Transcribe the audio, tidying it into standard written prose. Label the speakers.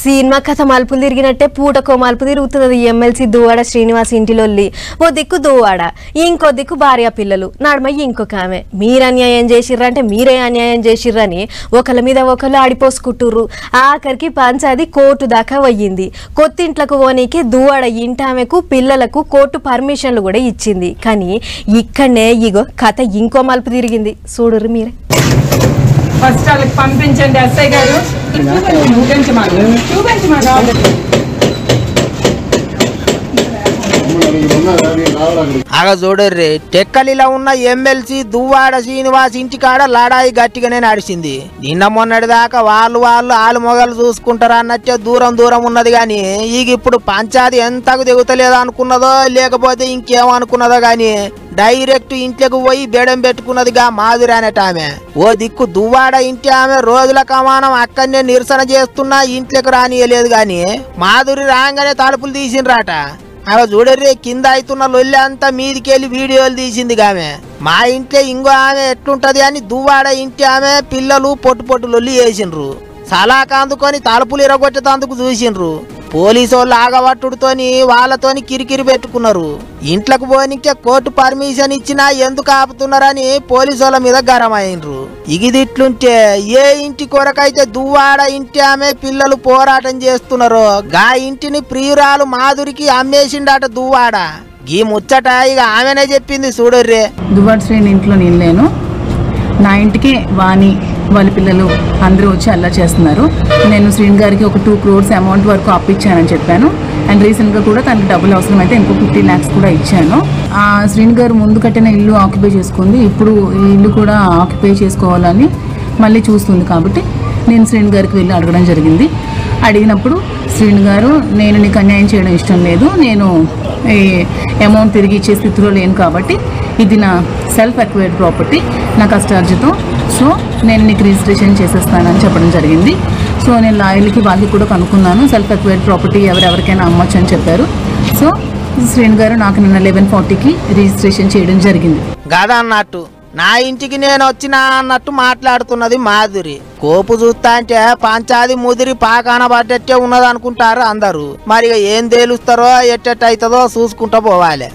Speaker 1: Cinema కథ మలుపులు తిరిగినట్టే పూటకో మలుపు తిరుగుతుంది ఎమ్మెల్సీ దువ్వాడ శ్రీనివాస్ ఇంటిలోల్లి. ఓ దిక్కు దువ్వాడ, ఇంకో దిక్కు భార్య పిల్లలు, నడుమ ఇంకొక ఆమె. మీరు అన్యాయం చేసిర్రంటే మీరే అన్యాయం చేసిర్రని ఒకళ్ళ మీద ఒకళ్ళు ఆడిపోసుకుంటుర్రు. ఆఖరికి పంచాది కోర్టు దాకా పోయింది. కొత్తింట్లకు పోనీకి దువ్వాడ ఇంటామెకు పిల్లలకు కోర్టు పర్మిషన్లు కూడా ఇచ్చింది. కానీ ఇక్కడనే ఇగో కథ ఇంకో మలుపు తిరిగింది. చూడుర్రు మీరే.
Speaker 2: ఫస్ట్ వాళ్ళకి పంపించండి ఎస్ఐ గారు.
Speaker 3: అగ చూడర్రి, టెక్కలిలో ఉన్న ఎమ్మెల్సీ దువ్వాడ శ్రీనివాస్ ఇంటికాడ లడాయి గట్టిగానే నడిచింది. నిన్న మొన్నటి దాకా వాళ్ళు మొగలు చూసుకుంటారా అన్నట్టే దూరం ఉన్నది. గాని ఈగ ఇప్పుడు పంచాది ఎంతకు దిగుతలేదు అనుకున్నదో లేకపోతే ఇంకేమనుకున్నదో గాని డైరెక్ట్ ఇంట్లోకి పోయి బేడం పెట్టుకున్నదిగా మాధురి అనేట ఆమె. ఓ దిక్కు దువ్వాడ ఇంటి ఆమె రోజుల కమానం అక్కడనే నిరసన చేస్తున్నా ఇంట్లోకి రానియలేదు. గాని మాధురి రాగానే తలుపులు తీసిండ్రాట. అలా చూడర్రే, కింద అవుతున్న లొల్లి అంతా మీదికెళ్ళి వీడియోలు తీసింది ఆమె. మా ఇంట్లో ఇంకో ఆమె ఎట్లుంటది అని దువ్వాడ ఇంటి ఆమె పిల్లలు పొట్టు లొల్లి వేసిండ్రు. సలాక అందుకొని తలుపులు ఇరగొట్టేందుకు చూసిండ్రు. పోలీసు వాళ్ళు ఆగవట్టుడుతోని వాళ్ళతోని కిరికిరి పెట్టుకున్నారు. ఇంట్లోకి పోనీకే కోర్టు పర్మిషన్ ఇచ్చినా ఎందుకు ఆపుతున్నారని పోలీసు వాళ్ళ మీద గరం అయిండ్రు. ఇగిదిట్లుంటే ఏ ఇంటి కొరకైతే దువ్వాడ ఇంటి ఆమె పిల్లలు పోరాటం చేస్తున్నారో గా ఇంటిని ప్రియురాలు మాధురికి అమ్మేసిండట దువ్వాడ. గీ ముచ్చట ఇక ఆమెనే చెప్పింది. చూడర్రే,
Speaker 2: దువ్వాడ శ్రేణి ఇంట్లో నేను లేను, నా ఇంటికి వాణి వాళ్ళ పిల్లలు అందరూ వచ్చి అలా చేస్తున్నారు. నేను శ్రీని గారికి ఒక 2 crores అమౌంట్ వరకు అప్పిచ్చానని చెప్పాను. అండ్ రీసెంట్గా కూడా తనకి డబ్బులు అవసరమైతే ఇంకో 50 lakhs కూడా ఇచ్చాను. శ్రీని గారు ముందు కట్టిన ఇల్లు ఆక్యుపై చేసుకుంది, ఇప్పుడు ఈ ఇల్లు కూడా ఆక్యుపై చేసుకోవాలని మళ్ళీ చూస్తుంది. కాబట్టి నేను శ్రీని గారికి వెళ్ళి అడగడం జరిగింది. అడిగినప్పుడు శ్రీని గారు, నేను నీకు అన్యాయం చేయడం ఇష్టం లేదు, నేను ఈ అమౌంట్ తిరిగి ఇచ్చే స్థితిలో లేను, కాబట్టి ఇది నా సెల్ఫ్ అక్వైర్డ్ ప్రాపర్టీ, నా కష్టార్జితం, సో నేను నీకు రిజిస్ట్రేషన్ చేసేస్తానని చెప్పడం జరిగింది. సో నేను లాయర్లకి వాళ్ళకి కూడా కనుక్కున్నాను, సెల్ఫ్ అక్వైర్డ్ ప్రాపర్టీ ఎవరెవరికైనా అమ్మొచ్చు అని చెప్పారు. సో శ్రీని గారు నాకు నిన్న 11:40కి రిజిస్ట్రేషన్ చేయడం జరిగింది.
Speaker 3: గదా అన్నట్టు నా ఇంటికి నేను వచ్చినా అన్నట్టు మాట్లాడుతున్నది మాధురి. కోపు చూస్తా అంటే పంచాది ముదిరి పాకాన పడ్డట్టే ఉన్నది అనుకుంటారు అందరూ. మరి ఏం తేలుస్తారో ఎట్టెట్టయితుందో చూసుకుంటూ పోవాలి.